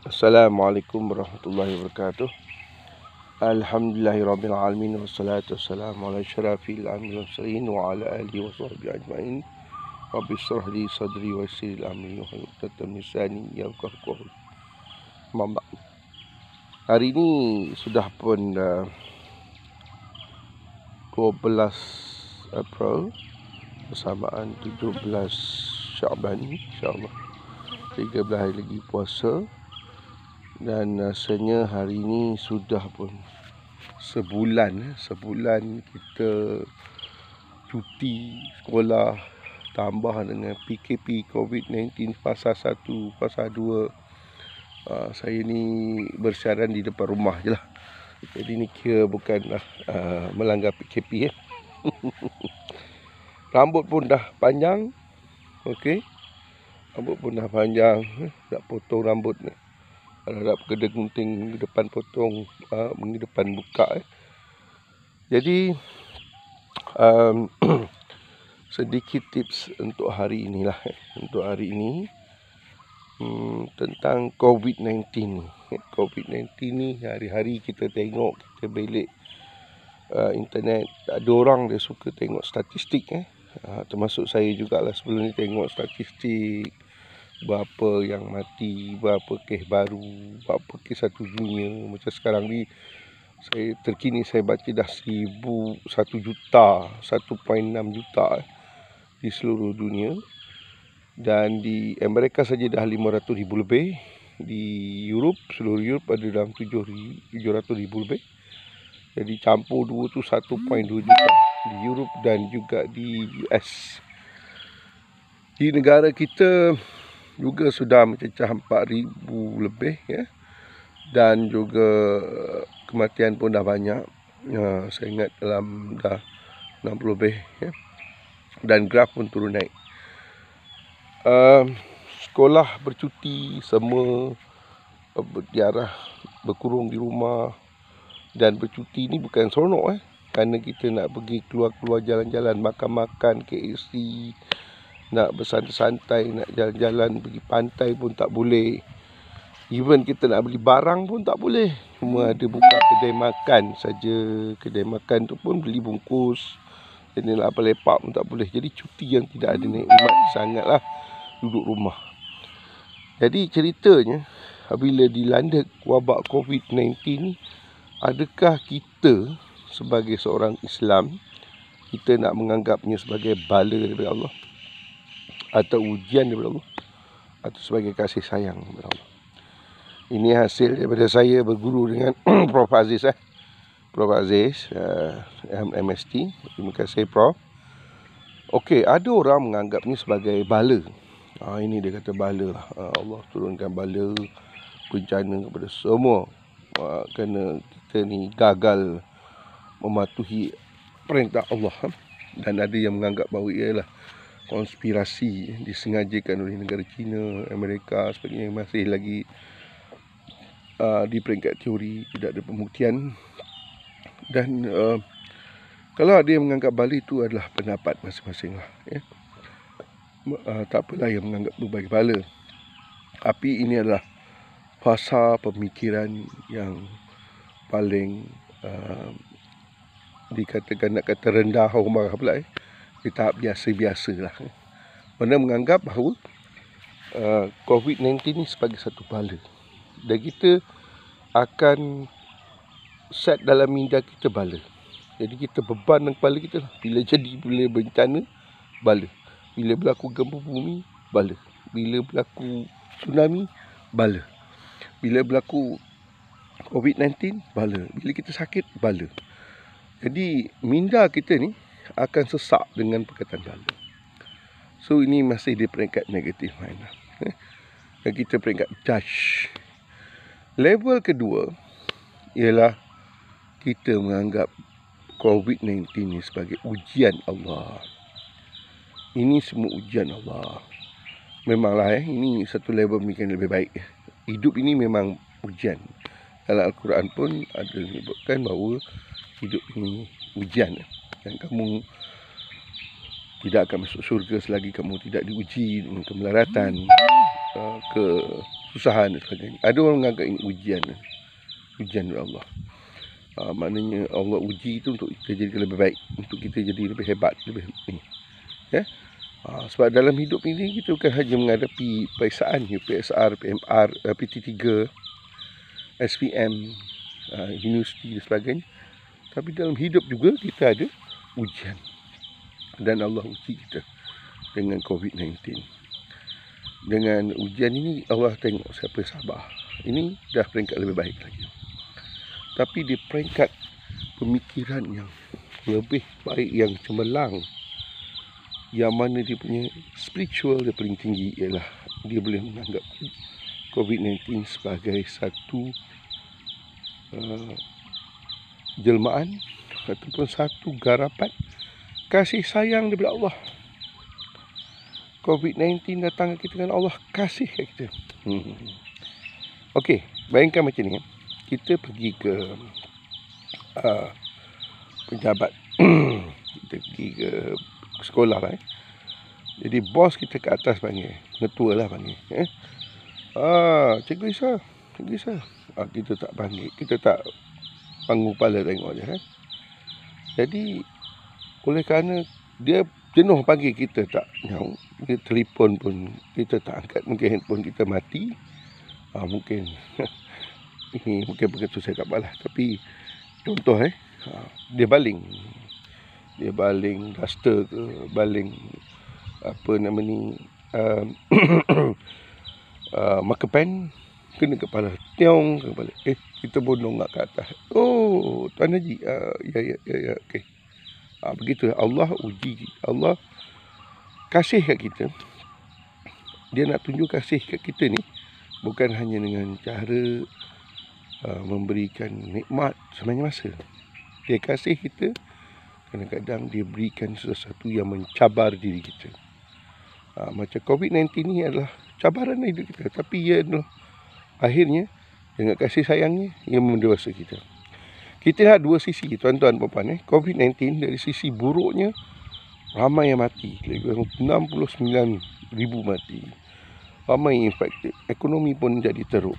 Assalamualaikum warahmatullahi wabarakatuh. Alhamdulillahirabbil alamin wassalatu wassalamu ala asyrafil anbiya'i wal mursalin wa ala alihi washabbihi ajmain. Rabbi shrah li sadri wa yassir li amri wahlul 'uqdatam min lisani yafqahu qawli. Hari ini sudah pun 12 April bersamaan 17 Syaban, insya-Allah 13 hari lagi puasa. Dan rasanya hari ini sudah pun sebulan kita cuti sekolah, tambah dengan PKP COVID-19 fasa 1, fasa 2. Saya ni bersiaran di depan rumah je lah. Jadi ni kira bukanlah melanggar PKP Rambut pun dah panjang. Okey. Rambut pun dah panjang. Nak potong rambut ni. Harap kena gunting depan potong, depan buka. Jadi sedikit tips untuk hari inilah. Untuk hari ini tentang COVID-19 ni. COVID-19 ni hari-hari kita tengok, kita belik internet. Ada orang dia suka tengok statistik. Termasuk saya jugalah sebelum ni tengok statistik. Berapa yang mati, berapa kes baru, berapa kes satu dunia. Macam sekarang ni terkini saya baca dah 1 juta, 1.6 juta di seluruh dunia. Dan di Amerika saja dah 500,000 lebih. Di seluruh Europe ada dalam 700,000 lebih. Jadi campur dua tu 1.2 juta di Europe dan juga di US. Di negara kita juga sudah mencecah 4,000 lebih ya. Dan juga kematian pun dah banyak. Saya ingat dalam dah 60 lebih ya. Dan graf pun turun naik. Sekolah bercuti, semua berdiarah, berkurung di rumah. Dan bercuti ni bukan seronok kerana kita nak pergi keluar-keluar jalan-jalan, makan-makan KFC, nak bersantai-santai, nak jalan-jalan pergi pantai pun tak boleh. Even kita nak beli barang pun tak boleh. Cuma ada buka kedai makan saja. Kedai makan tu pun beli bungkus. Jadi nak lepak pun tak boleh. Jadi cuti yang tidak ada nikmat sangatlah duduk rumah. Jadi ceritanya, apabila dilanda wabak COVID-19 ni, adakah kita sebagai seorang Islam, kita nak menganggapnya sebagai bala daripada Allah, atau ujian daripada Allah, atau sebagai kasih sayang daripada Allah? Ini hasil daripada saya berguru dengan Prof Aziz Prof Aziz MST. Terima kasih Prof. Okey, ada orang menganggapnya sebagai bala. Ini dia kata bala. Allah turunkan bala, bencana kepada semua kerana kita ni gagal mematuhi perintah Allah. Dan ada yang menganggap bahawa ialah konspirasi disengajakan oleh negara China, Amerika sebagainya. Masih lagi di peringkat teori, tidak ada pembuktian. Dan kalau ada yang menganggap bala itu adalah pendapat masing-masing lah ya. Tak apalah yang menganggap berbagai bala. Tapi ini adalah fasa pemikiran yang paling dikatakan, nak kata rendah orang marah pula di tahap biasa-biasa lah. Mana menganggap bahawa COVID-19 ni sebagai satu bala. Dan kita akan set dalam minda kita bala. Jadi kita beban dalam kepala kita lah. Bila bencana, bala. Bila berlaku gempa bumi, bala. Bila berlaku tsunami, bala. Bila berlaku COVID-19, bala. Bila kita sakit, bala. Jadi minda kita ni akan sesak dengan perkataan bala. So ini masih di peringkat negatif mind. Dan kita peringkat judge. Level kedua ialah kita menganggap COVID-19 ni sebagai ujian Allah. Ini semua ujian Allah. Memanglah ini satu level mungkin lebih baik. Hidup ini memang ujian. Dalam Al-Quran pun ada menyebutkan bahawa hidup ini ujian. Dan kamu tidak akan masuk syurga selagi kamu tidak diuji dengan kemelaratan, kesusahan dan sebagainya. Ada orang menganggap ini ujian dari Allah. Maknanya Allah uji itu untuk kita jadi lebih baik, untuk kita jadi lebih hebat, lebih ni. Ya. Sebab dalam hidup ini kita bukan hanya menghadapi periksaan PSR, PMR, PT3, SPM, universiti dan sebagainya. Tapi dalam hidup juga kita ada ujian. Dan Allah uji kita dengan COVID-19. Dengan ujian ini Allah tengok siapa yang sabar. Ini dah peringkat lebih baik lagi. Tapi di peringkat pemikiran yang lebih baik, yang cemerlang, yang mana dia punya spiritual dia paling tinggi, ialah dia boleh menganggap COVID-19 sebagai satu jelmaan ataupun satu garapan kasih sayang daripada Allah. COVID-19 datang ke kita dengan Allah kasih kat kita. Okey, bayangkan macam ni. Kita pergi ke pejabat. Kita pergi ke sekolah lah. Jadi bos kita kat atas panggil, ketua lah panggil. Cikgu Isa. Kita tak panggil, kita tak panggung kepala tengok je kan. Jadi oleh kerana dia jenuh panggil kita tak nyaut, dia telefon pun kita tak angkat, mungkin handphone kita mati. Mungkin ini mungkin begitu saya tak balas, tapi contoh dia baling duster ke, baling apa nama ni marker pen, kena kepala tiong ke kepala. Kita bondong ke atas. Oh, Tuan Haji. Ya, okey. Begitu Allah uji, Allah kasih kat kita. Dia nak tunjuk kasih kat kita ni bukan hanya dengan cara memberikan nikmat semasa masa. Dia kasih kita kadang-kadang dia berikan sesuatu yang mencabar diri kita. Macam COVID-19 ni adalah cabaran hidup kita, tapi ia adalah akhirnya dengan kasih sayangnya ia mendewasa kita. Kita lihat dua sisi, tuan-tuan dan puan-puan. COVID-19 dari sisi buruknya, ramai yang mati. Lebih kurang 69,000 mati. Ramai infected. Ekonomi pun jadi teruk.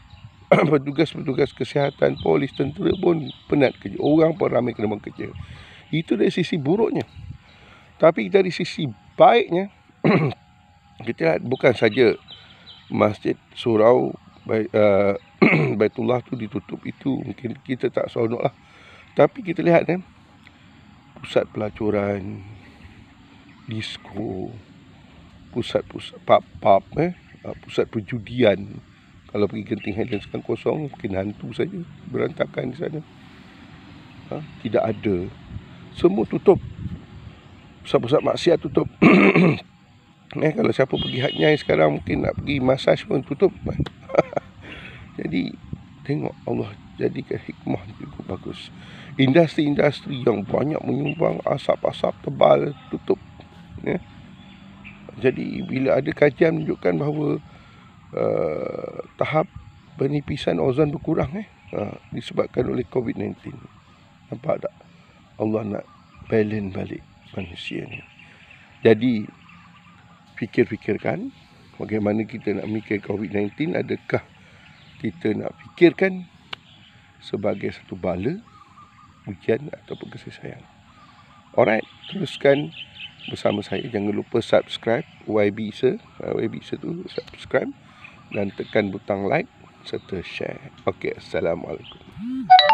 Petugas-petugas kesihatan, polis, tentera pun penat kerja. Orang pun ramai kena buang kerja. Itu dari sisi buruknya. Tapi dari sisi baiknya, kita lihat bukan saja masjid, surau, Baitullah tu ditutup. Itu mungkin kita tak seronok lah. Tapi kita lihat pusat pelacuran, disko, pusat-pusat pub, pusat perjudian. Kalau pergi Genting Highlands sekarang kosong, mungkin hantu saja, berantakan di sana. Tidak ada. Semua tutup. Pusat-pusat maksiat tutup. Kalau siapa pergi Haji sekarang, mungkin nak pergi masaj pun tutup. Jadi tengok Allah jadikan hikmah cukup bagus. Industri-industri yang banyak menyumbang asap-asap tebal tutup. Jadi bila ada kajian menunjukkan bahawa tahap penipisan ozon berkurang disebabkan oleh COVID-19. Nampak tak? Allah nak balance balik manusia ni. Jadi fikir-fikirkan bagaimana kita nak mikir COVID-19. Adakah kita nak fikirkan sebagai satu bala, ujian ataupun kasih sayang? Alright, teruskan bersama saya. Jangan lupa subscribe YB Isa. YB Isa tu subscribe dan tekan butang like serta share. Okey, Assalamualaikum.